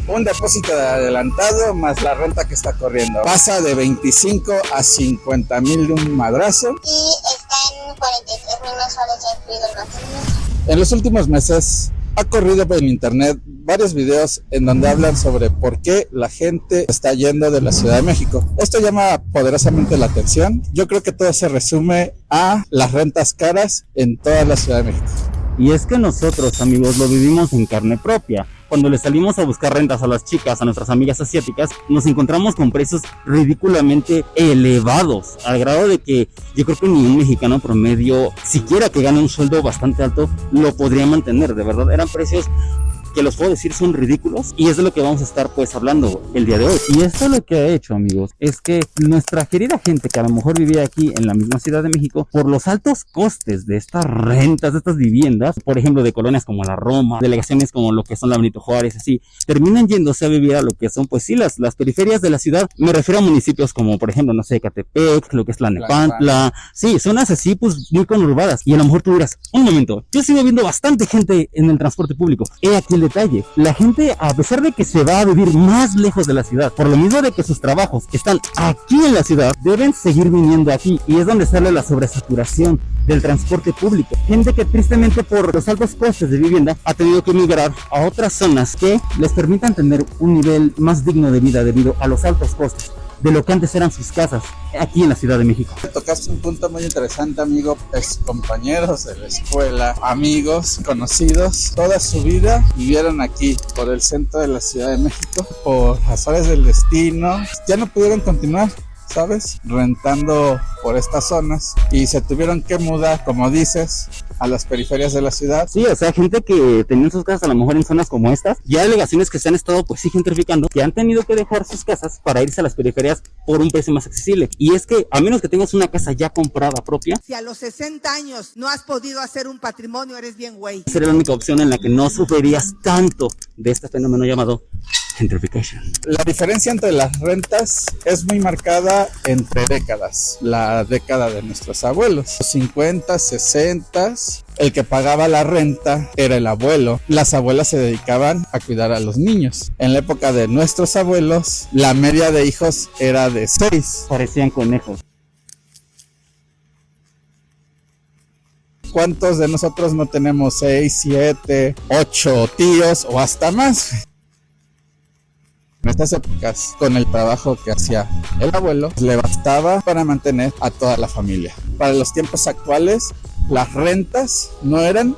un depósito de adelantado más la renta que está corriendo. Pasa de 25 a 50 mil de un madrazo. Y está en 43,000 mensuales ya incluido el mantenimiento. En los últimos meses ha corrido por internet varios videos en donde hablan sobre por qué la gente está yendo de la Ciudad de México. Esto llama poderosamente la atención. Yo creo que todo se resume a las rentas caras en toda la Ciudad de México. Y es que nosotros, amigos, lo vivimos en carne propia. Cuando le salimos a buscar rentas a las chicas, a nuestras amigas asiáticas, nos encontramos con precios ridículamente elevados, al grado de que yo creo que ni un mexicano promedio, siquiera que gane un sueldo bastante alto, lo podría mantener. De verdad, eran precios que los puedo decir son ridículos, y es de lo que vamos a estar pues hablando el día de hoy. Y esto lo que ha hecho, amigos, es que nuestra querida gente que a lo mejor vivía aquí en la misma Ciudad de México, por los altos costes de estas rentas, de estas viviendas, por ejemplo de colonias como la Roma, delegaciones como lo que son la Benito Juárez, así, terminan yéndose a vivir a lo que son pues sí las periferias de la ciudad. Me refiero a municipios como por ejemplo, no sé, Ecatepec, lo que es Tlalnepantla, sí, zonas así pues muy conurbadas. Y a lo mejor tú dirás, un momento, yo sigo viendo bastante gente en el transporte público. He aquí el detalle, la gente, a pesar de que se va a vivir más lejos de la ciudad, por lo mismo de que sus trabajos están aquí en la ciudad, deben seguir viniendo aquí, y es donde sale la sobresaturación del transporte público. Gente que tristemente por los altos costes de vivienda ha tenido que emigrar a otras zonas que les permitan tener un nivel más digno de vida debido a los altos costes de lo que antes eran sus casas aquí en la Ciudad de México. Tocaste un punto muy interesante, amigo. Ex compañeros de la escuela, amigos, conocidos, toda su vida vivieron aquí por el centro de la Ciudad de México. Por azares del destino ya no pudieron continuar, ¿sabes? Rentando por estas zonas y se tuvieron que mudar, como dices, a las periferias de la ciudad. Sí, o sea, gente que tenía sus casas a lo mejor en zonas como estas, ya delegaciones que se han estado pues sí gentrificando, que han tenido que dejar sus casas para irse a las periferias por un precio más accesible. Y es que a menos que tengas una casa ya comprada propia, si a los 60 años no has podido hacer un patrimonio, eres bien güey. sería la única opción en la que no sufrirías tanto de este fenómeno llamado gentrification. La diferencia entre las rentas es muy marcada entre décadas. La década de nuestros abuelos, los 50, 60, el que pagaba la renta era el abuelo. Las abuelas se dedicaban a cuidar a los niños. En la época de nuestros abuelos, la media de hijos era de 6. Parecían conejos. ¿Cuántos de nosotros no tenemos 6, 7, 8 tíos o hasta más? En estas épocas, con el trabajo que hacía el abuelo, le bastaba para mantener a toda la familia. Para los tiempos actuales, las rentas no eran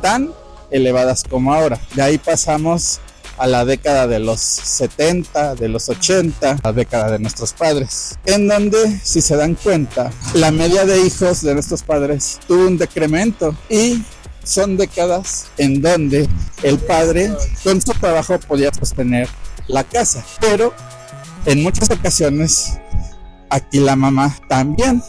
tan elevadas como ahora. De ahí pasamos a la década de los 70, de los 80, la década de nuestros padres, en donde, si se dan cuenta, la media de hijos de nuestros padres tuvo un decremento, y son décadas en donde el padre con su trabajo podía sostener la casa, pero en muchas ocasiones aquí la mamá también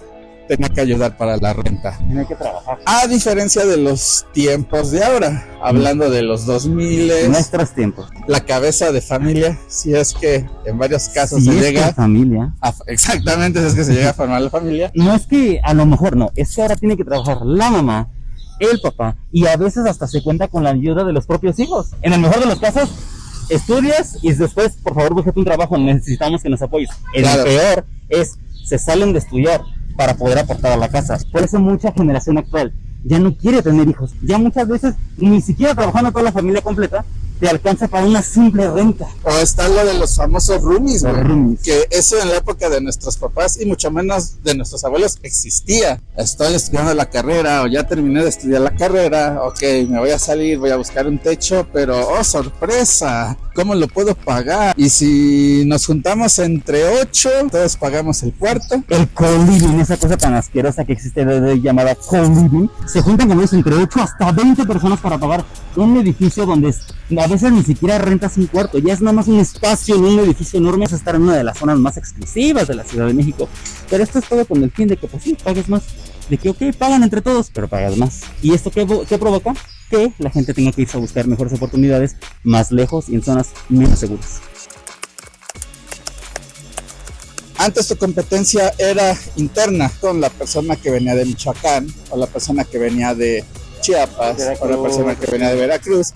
tenía que ayudar para la renta. Tenía que trabajar. A diferencia de los tiempos de ahora, hablando de los 2000, nuestros tiempos, la cabeza de familia, si es que en varios casos si se es llega familia, exactamente, si es que se llega a formar la familia. no es que a lo mejor no, es que ahora tiene que trabajar la mamá, el papá, y a veces hasta se cuenta con la ayuda de los propios hijos. En el mejor de los casos, estudias y después, por favor, búsquete un trabajo, necesitamos que nos apoyes. El peor es, se salen de estudiar para poder aportar a la casa. Por eso mucha generación actual ya no quiere tener hijos. Ya muchas veces, ni siquiera trabajando toda la familia completa, te alcanza para una simple renta. O está lo de los famosos roomies, Los roomies. que eso en la época de nuestros papás y mucho menos de nuestros abuelos existía. Estoy estudiando la carrera o ya terminé de estudiar la carrera, ok, me voy a salir, voy a buscar un techo, pero oh sorpresa, ¿cómo lo puedo pagar? Y si nos juntamos entre 8, todos pagamos el cuarto. El co-living, esa cosa tan asquerosa que existe llamada co-living, se juntan con eso entre 8 hasta 20 personas para pagar un edificio donde a veces ni siquiera rentas un cuarto, ya es nada más un espacio en un edificio enorme. Es estar en una de las zonas más exclusivas de la Ciudad de México, pero esto es todo con el fin de que pues sí, pagues más, de que ok, pagan entre todos, pero pagas más. ¿Y esto qué provoca? Que la gente tenga que irse a buscar mejores oportunidades más lejos y en zonas menos seguras. Antes tu competencia era interna, con la persona que venía de Michoacán, o la persona que venía de Chiapas, o la persona que venía de Veracruz.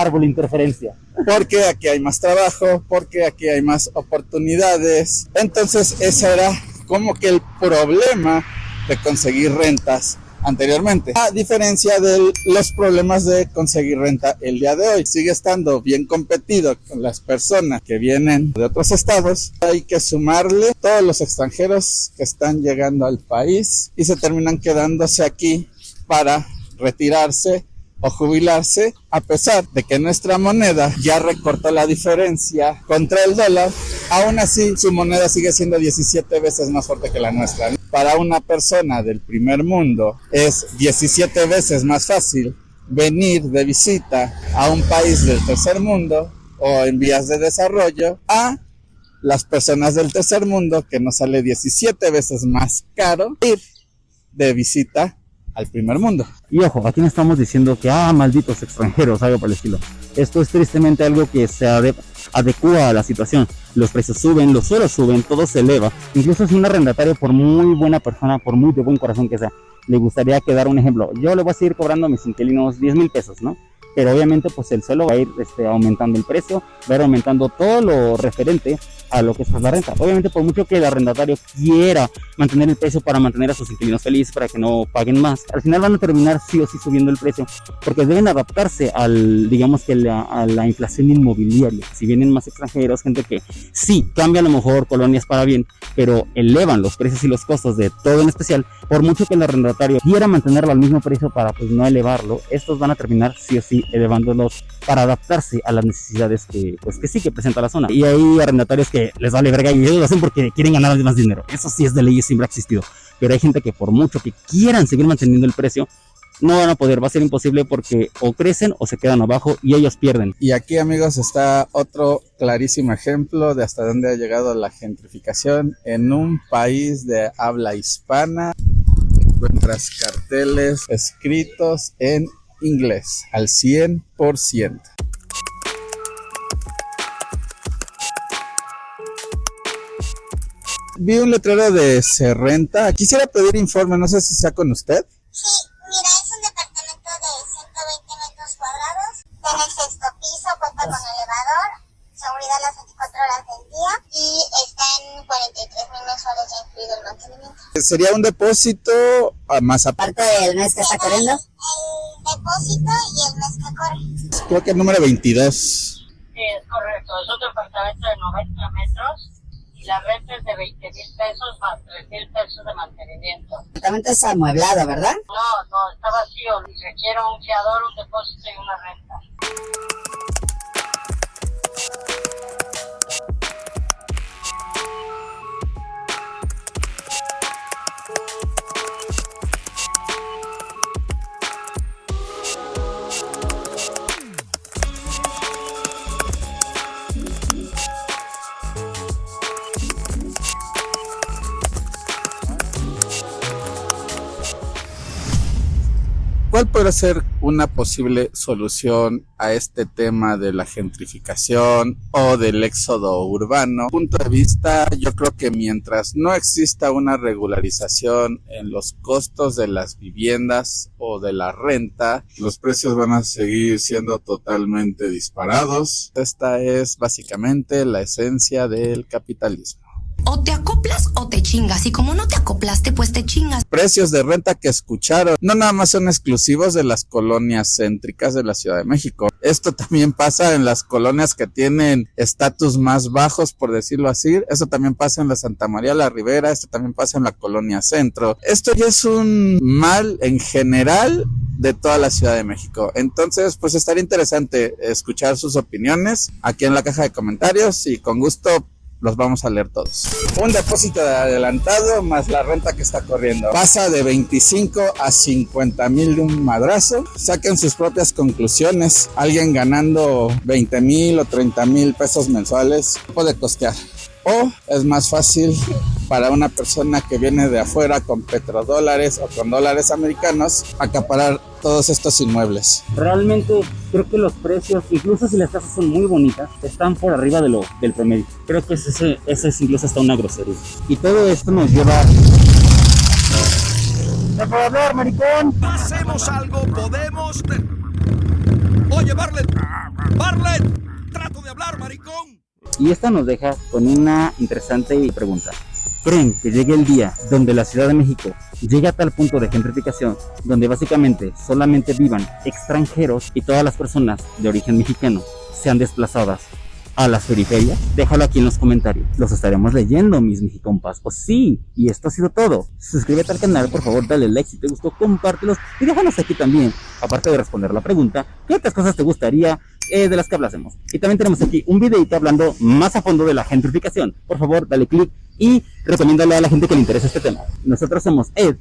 árbol de interferencia. Porque aquí hay más trabajo, porque aquí hay más oportunidades. Entonces ese era como que el problema de conseguir rentas anteriormente, a diferencia de los problemas de conseguir renta el día de hoy. Sigue estando bien competido con las personas que vienen de otros estados. Hay que sumarle todos los extranjeros que están llegando al país y se terminan quedándose aquí para retirarse o jubilarse, a pesar de que nuestra moneda ya recortó la diferencia contra el dólar. Aún así su moneda sigue siendo 17 veces más fuerte que la nuestra. Para una persona del primer mundo es 17 veces más fácil venir de visita a un país del tercer mundo o en vías de desarrollo a las personas del tercer mundo, que nos sale 17 veces más caro ir de visita al primer mundo. Y ojo, aquí no estamos diciendo que, malditos extranjeros, algo por el estilo. Esto es tristemente algo que se adecua a la situación. Los precios suben, los suelos suben, todo se eleva. Incluso si un arrendatario, por muy buena persona, por muy de buen corazón que sea, le gustaría que dar un ejemplo. Yo le voy a seguir cobrando a mis inquilinos 10,000 pesos, ¿no? Pero obviamente pues el suelo va a ir aumentando el precio, va a ir aumentando todo lo referente a lo que es la renta. Obviamente por mucho que el arrendatario quiera mantener el precio para mantener a sus inquilinos felices, para que no paguen más, al final van a terminar sí o sí subiendo el precio, porque deben adaptarse digamos que a la inflación inmobiliaria. Si vienen más extranjeros, gente que sí cambia a lo mejor colonias para bien, pero elevan los precios y los costos de todo en especial, por mucho que el arrendatario quiera mantenerlo al mismo precio para pues no elevarlo, estos van a terminar sí o sí elevándolos para adaptarse a las necesidades que sí que presenta la zona. Y hay arrendatarios que les vale verga y ellos lo hacen porque quieren ganar más dinero. Eso sí es de ley y siempre ha existido. Pero hay gente que por mucho que quieran seguir manteniendo el precio, no van a poder, va a ser imposible, porque o crecen o se quedan abajo y ellos pierden. Y aquí, amigos, está otro clarísimo ejemplo de hasta dónde ha llegado la gentrificación en un país de habla hispana. Encuentras carteles escritos en inglés al 100%. Vi un letrero de Se Renta. Quisiera pedir informe, no sé si sea con usted. Sí, mira, es un departamento de 120 metros cuadrados. Tiene el 6º piso, cuenta con elevador, seguridad las 24 horas del día y está en 43,000 mensuales ya incluido el mantenimiento. Sería un depósito más aparte del mes que está corriendo. El depósito y el mes que corre. Creo que el número 22. Sí, es correcto. Es un departamento de 90 metros y la renta es de 20,000 pesos más 3,000 pesos de mantenimiento. El departamento es amueblado, ¿verdad? No, está vacío. Requiere un fiador, un depósito y una renta. ¿Cuál puede ser una posible solución a este tema de la gentrificación o del éxodo urbano? Punto de vista, yo creo que mientras no exista una regularización en los costos de las viviendas o de la renta, los precios van a seguir siendo totalmente disparados. Esta es básicamente la esencia del capitalismo. O te acoplas o te chingas, y como no te acoplaste, pues te chingas. Precios de renta que escucharon no nada más son exclusivos de las colonias céntricas de la Ciudad de México. Esto también pasa en las colonias que tienen estatus más bajos, por decirlo así. Esto también pasa en la Santa María la Ribera, esto también pasa en la colonia Centro. Esto ya es un mal en general de toda la Ciudad de México. Entonces, pues estaría interesante escuchar sus opiniones aquí en la caja de comentarios y con gusto los vamos a leer todos. Un depósito de adelantado más la renta que está corriendo. Pasa de 25 a 50,000 de un madrazo. Saquen sus propias conclusiones. Alguien ganando 20,000 o 30,000 pesos mensuales puede costear. O es más fácil para una persona que viene de afuera con petrodólares o con dólares americanos acaparar todos estos inmuebles. Realmente creo que los precios, incluso si las casas son muy bonitas, están por arriba del promedio. Creo que ese es incluso hasta una grosería. Y todo esto nos lleva... ¡No puedo hablar, maricón! Hacemos algo, podemos... o llevarle... Barlet, trato de hablar, maricón. Y esta nos deja con una interesante pregunta. ¿Creen que llegue el día donde la Ciudad de México llegue a tal punto de gentrificación donde básicamente solamente vivan extranjeros y todas las personas de origen mexicano sean desplazadas a las periferias? Déjalo aquí en los comentarios, los estaremos leyendo, mis mexicompas. Pues sí, y esto ha sido todo. Suscríbete al canal, por favor, dale like si te gustó, compártelos y déjanos aquí también, aparte de responder la pregunta, ¿qué otras cosas te gustaría de las que hablásemos? Y también tenemos aquí un videito hablando más a fondo de la gentrificación. Por favor, dale click y recomiéndalo a la gente que le interesa este tema. Nosotros somos Ed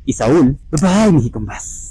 y Saúl. Bye, mexicompas.